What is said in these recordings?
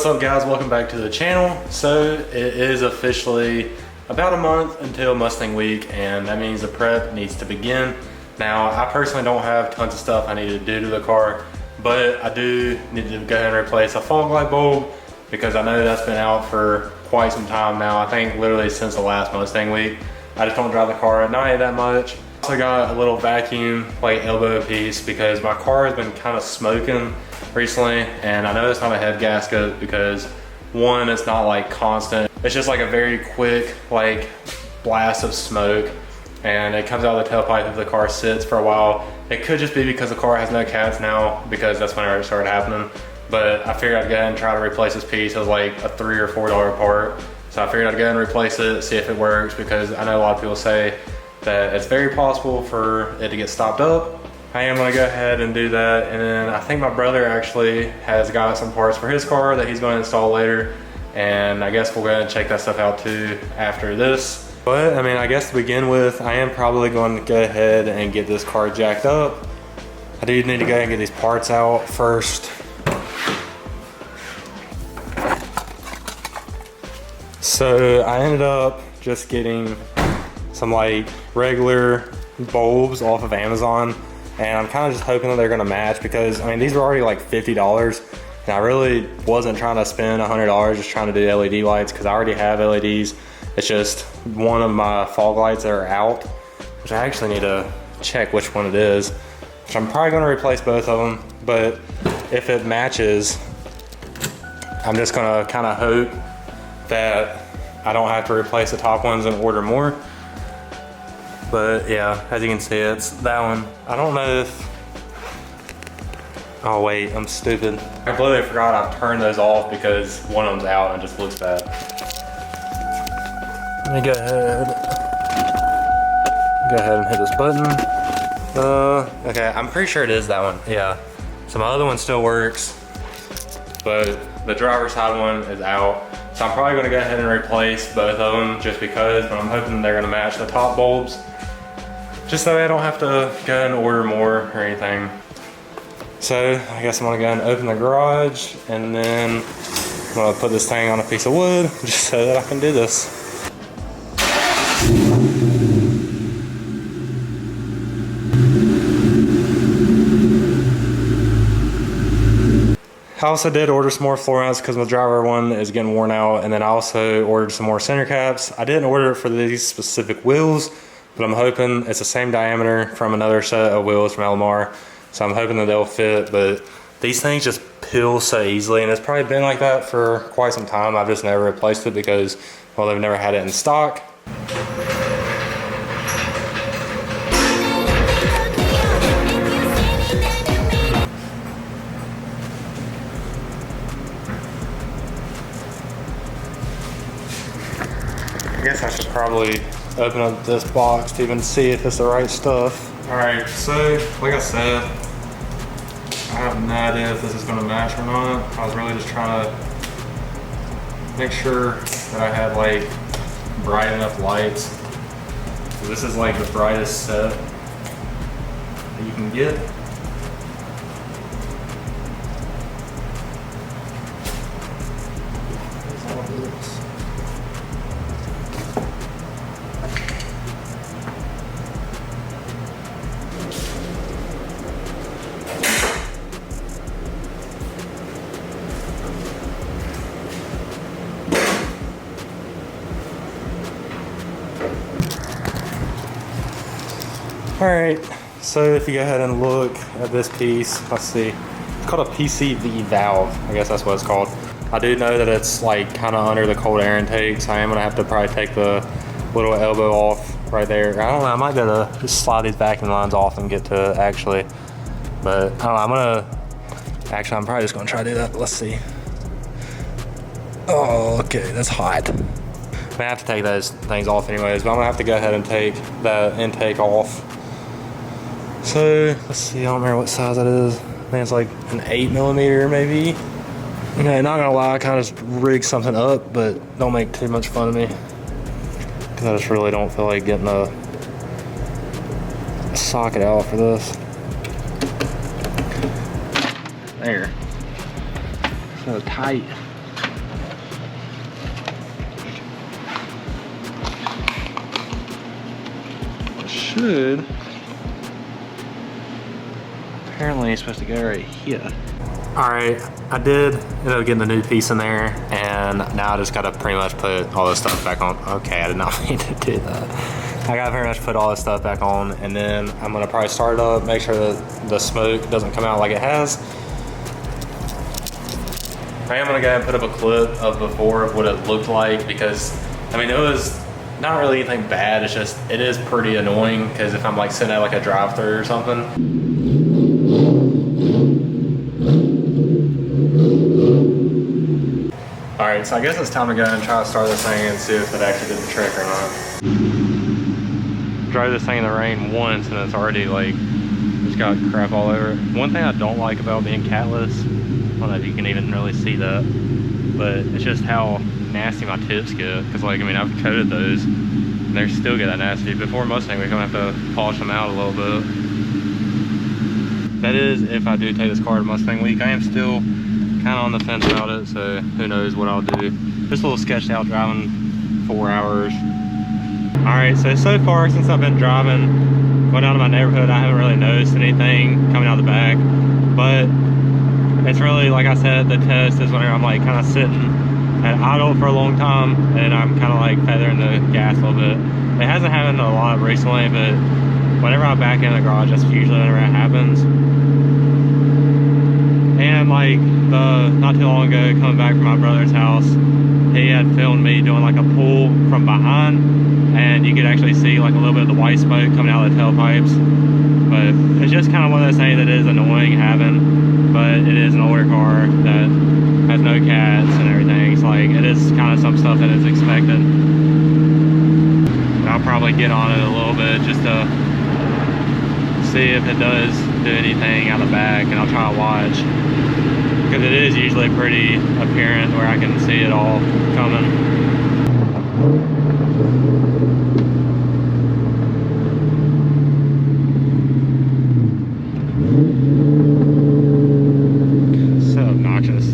What's up guys, welcome back to the channel. So it is officially about a month until Mustang week, and that means the prep needs to begin. Now I personally don't have tons of stuff I need to do to the car, but I do need to go ahead and replace a fog light bulb because I know that's been out for quite some time now. I think literally since the last Mustang week. I just don't drive the car at night that much. Also got a little vacuum like elbow piece because my car has been kind of smoking recently, and I know it's not a head gasket because one, it's not like constant, it's just like a very quick like blast of smoke, and it comes out of the tailpipe if the car sits for a while. It could just be because the car has no cats now, because that's whenever it started happening. But I figured I'd go ahead and try to replace this piece. It was like a $3 or $4 part, so I figured I'd go ahead and replace it, see if it works, because I know a lot of people say that it's very possible for it to get stopped up. I am gonna go ahead and do that, and then I think my brother actually has got some parts for his car that he's gonna install later, and I guess we'll go ahead and check that stuff out too after this. But I mean, I guess to begin with, I am probably going to go ahead and get this car jacked up. I do need to go ahead and get these parts out first. So I ended up just getting some like regular bulbs off of Amazon, and I'm kind of just hoping that they're gonna match, because I mean these were already like $50, and I really wasn't trying to spend $100 just trying to do LED lights, because I already have LEDs. It's just one of my fog lights that are out, which I actually need to check which one it is, which I'm probably gonna replace both of them. But if it matches, I'm just gonna kind of hope that I don't have to replace the top ones and order more. But yeah, as you can see, it's that one. I don't know if, oh wait, I'm stupid. I completely forgot I've turned those off because one of them's out and it just looks bad. Let me go ahead and hit this button. Okay, I'm pretty sure it is that one, yeah. So my other one still works, but the driver's side one is out. So I'm probably gonna go ahead and replace both of them just because, but I'm hoping they're gonna match the top bulbs, just so I don't have to go and order more or anything. So I guess I'm gonna go and open the garage, and then I'm gonna put this thing on a piece of wood just so that I can do this. I also did order some more floor mats because my driver one is getting worn out, and then I also ordered some more center caps. I didn't order it for these specific wheels, but I'm hoping it's the same diameter from another set of wheels from LMR, so I'm hoping that they'll fit. But these things just peel so easily, and it's probably been like that for quite some time. I've just never replaced it because, well, they've never had it in stock. I guess I should probably open up this box to even see if it's the right stuff. All right, so like I said, I have no idea if this is gonna match or not. I was really just trying to make sure that I had like bright enough lights. So this is like the brightest set that you can get. All right, so if you go ahead and look at this piece, let's see, it's called a PCV valve. I guess that's what it's called. I do know that it's like kind of under the cold air intake, so I am gonna have to probably take the little elbow off right there. I don't know, I might be able to just slide these vacuum lines off and get to it actually. But I don't know, I'm probably just gonna try to do that. Let's see. Oh, okay, that's hot. I'm gonna have to take those things off anyways, but I'm gonna have to go ahead and take the intake off. So let's see, I don't remember what size that is. I think it's like an 8mm maybe. Okay, not gonna lie, I kind of just rigged something up, but don't make too much fun of me, because I just really don't feel like getting a socket out for this. There. So tight. should. Apparently it's supposed to go right here. All right, I did end up getting the new piece in there, and now I just gotta pretty much put all this stuff back on. Okay, I did not mean to do that. I gotta pretty much put all this stuff back on, and then I'm gonna probably start it up, make sure that the smoke doesn't come out like it has. I am gonna go ahead and put up a clip of before of what it looked like, because I mean, it was not really anything bad. It's just, it is pretty annoying, because if I'm like sitting at like a drive-thru or something. All right, so I guess it's time to go and try to start this thing and see if it actually did the trick or not. Drove this thing in the rain once and it's already like, it's got crap all over it. One thing I don't like about being catless, I don't know if you can even really see that, but it's just how nasty my tips get. Cause like, I mean, I've coated those and they still get that nasty. Before Mustang, we're gonna have to polish them out a little bit. That is if I do take this car to Mustang Week. I am still kind of on the fence about it, so who knows what I'll do. Just a little sketched out driving 4 hours. All right, so far since I've been driving, going down to my neighborhood, I haven't really noticed anything coming out the back, but it's really, like I said, the test is whenever I'm like kind of sitting at idle for a long time and I'm kind of like feathering the gas a little bit. It hasn't happened a lot recently, but whenever I'm back in the garage, that's usually whenever it happens. And like not too long ago, coming back from my brother's house, he had filmed me doing like a pull from behind, and you could actually see like a little bit of the white smoke coming out of the tailpipes. But it's just kind of one of those things that is annoying having, but it is an older car that has no cats and everything. It's like, it is kind of some stuff that is expected. And I'll probably get on it a little bit just to see if it does do anything out the back, and I'll try to watch, because it is usually pretty apparent where I can see it all coming. So obnoxious.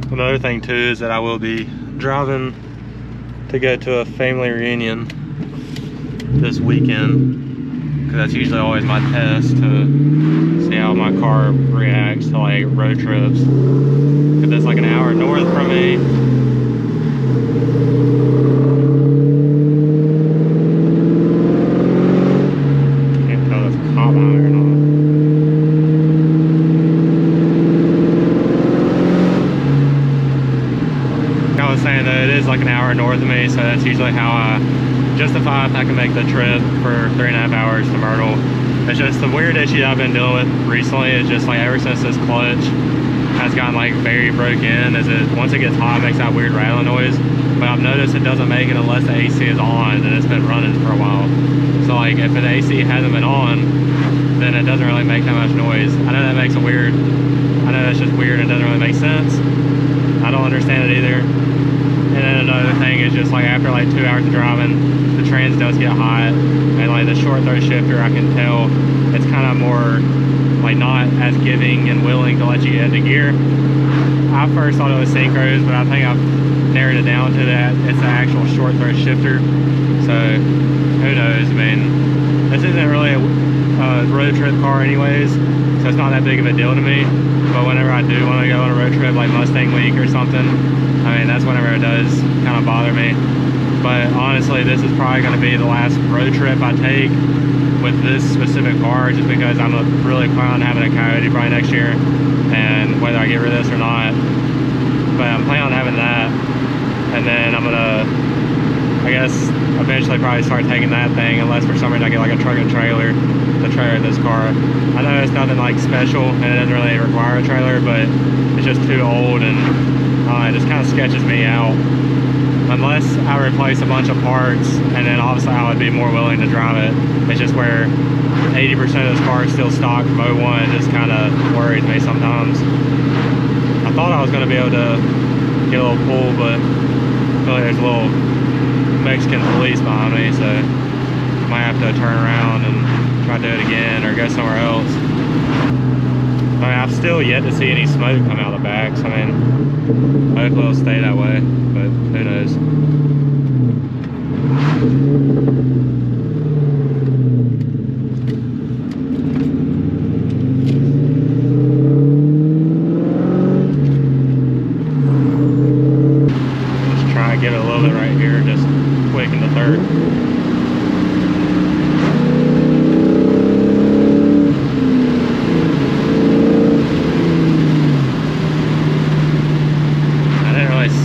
Another thing too is that I will be driving to go to a family reunion this weekend, because that's usually always my test to see how my car reacts to like road trips, because it's like an hour north from me. Can't tell if it's a cop behind me or not. I was saying that it is like an hour north of me, so that's usually how I justify if I can make the trip for 3.5 hours to Myrtle. It's just the weird issue I've been dealing with recently is just like ever since this clutch has gotten like very broke in, is it once it gets hot it makes that weird rattling noise, but I've noticed it doesn't make it unless the AC is on and it's been running for a while. So like if the AC hasn't been on, then it doesn't really make that much noise. I know that makes it weird. I know that's just weird and doesn't really make sense. I don't understand it either. And then another thing is just like after like 2 hours of driving, the trans does get hot, and like the short throw shifter, I can tell it's kind of more like not as giving and willing to let you get into gear. I first thought it was synchros, but I think I've narrowed it down to that it's the actual short throw shifter. So who knows? I mean, this isn't really a road trip car anyways, so it's not that big of a deal to me. But whenever I do want to go on a road trip like Mustang Week or something, I mean, that's whenever it does kind of bother me. But honestly, this is probably going to be the last road trip I take with this specific car, just because I'm really planning on having a Coyote probably next year, and whether I get rid of this or not. But I'm planning on having that, and then I'm gonna, I guess, eventually probably start taking that thing, unless for some reason I get like a truck and trailer to trailer this car. I know it's nothing like special, and it doesn't really require a trailer, but it's just too old, and it just kind of sketches me out. unless I replace a bunch of parts, and then obviously I would be more willing to drive it. It's just where 80% of this car is still stock from '01. It just kind of worries me sometimes. I thought I was going to be able to get a little pull, but I feel like there's a little Mexican police behind me, so I might have to turn around and try to do it again or go somewhere else. I mean, I've still yet to see any smoke come out of the back, so I mean, hopefully it'll stay that way, but who knows. Just try and get it a little bit right here, just quick in the third.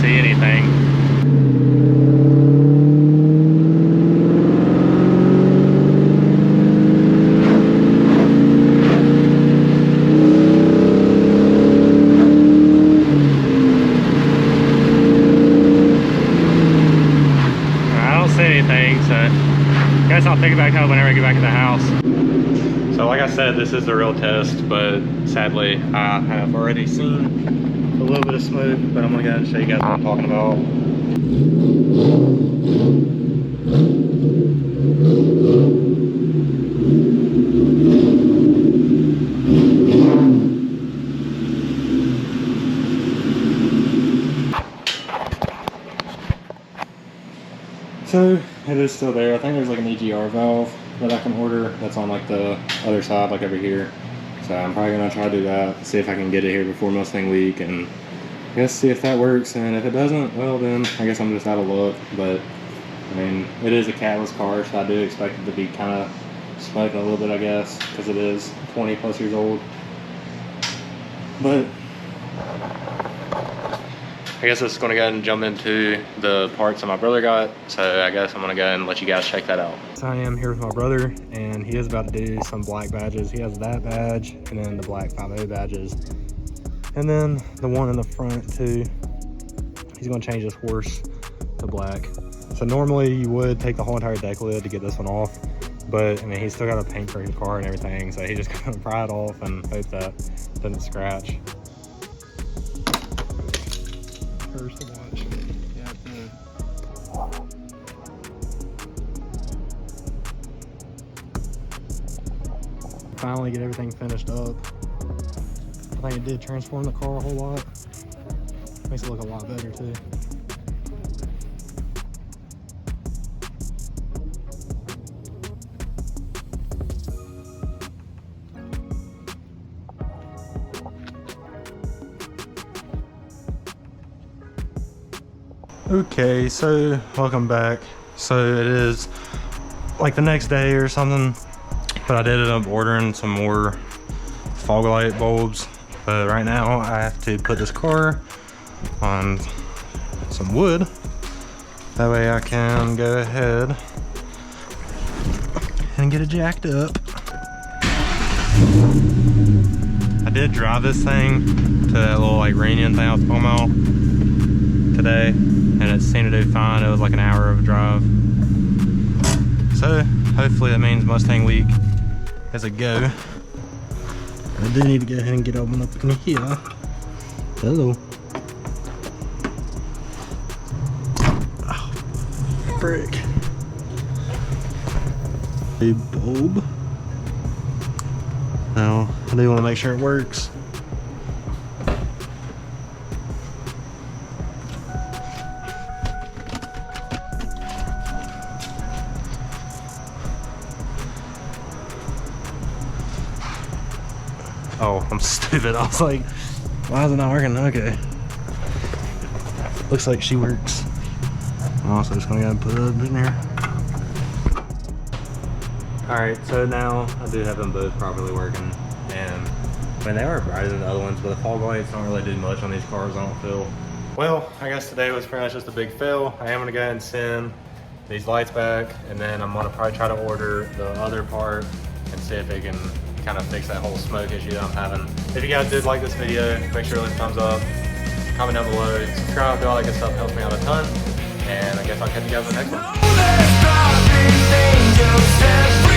See anything. I don't see anything, so I guess I'll pick it back up whenever I get back in the house. So like I said, this is the real test, but sadly I have already seen a little bit of smoke, but I'm gonna go ahead and show you guys what I'm talking about. So it is still there. I think there's like an EGR valve that I can order that's on like the other side, like over here. So I'm probably gonna try to do that, see if I can get it here before Mustang week, and I guess see if that works. And if it doesn't, well then I guess I'm just out of luck. But I mean, it is a catless car, so I do expect it to be kind of smoking a little bit, I guess, because it is 20 plus years old. But I guess I'm just gonna go ahead and jump into the parts that my brother got. So I guess I'm gonna go ahead and let you guys check that out. So I am here with my brother, and he is about to do some black badges. He has that badge, and then the black 5.0 badges, and then the one in the front too. He's gonna change his horse to black. So normally you would take the whole entire deck lid to get this one off, but I mean, he's still got to paint for his car and everything, so he's just gonna pry it off and hope that it doesn't scratch. First to watch. Yeah, finally get everything finished up. I think it did transform the car a whole lot. Makes it look a lot better too. Okay, so welcome back. So it is like the next day or something, but I did end up ordering some more fog light bulbs. But right now I have to put this car on some wood. That way I can go ahead and get it jacked up. I did drive this thing to that little like reunion thing I was talking about today, and it seemed to do fine. It was like an hour of a drive. So hopefully that means Mustang week is a go. I do need to go ahead and get open up in here. Hello. Oh, frick. A bulb. Now, I do want to make sure it works. Oh, I'm stupid. I was like, why is it not working? Okay. Looks like she works. I'm also just gonna go and put it up in there. Alright, so now I do have them both properly working. And I mean, they are brighter than the other ones, but the fog lights don't really do much on these cars, I don't feel. Well, I guess today was pretty much just a big fail. I am gonna go ahead and send these lights back, and then I'm gonna probably try to order the other part and see if it can kind of fix that whole smoke issue that I'm having. If you guys did like this video, make sure to leave a thumbs up, comment down below, subscribe, do all that good stuff, helps me out a ton. and I guess I'll catch you guys in the next one. There's dropping angels every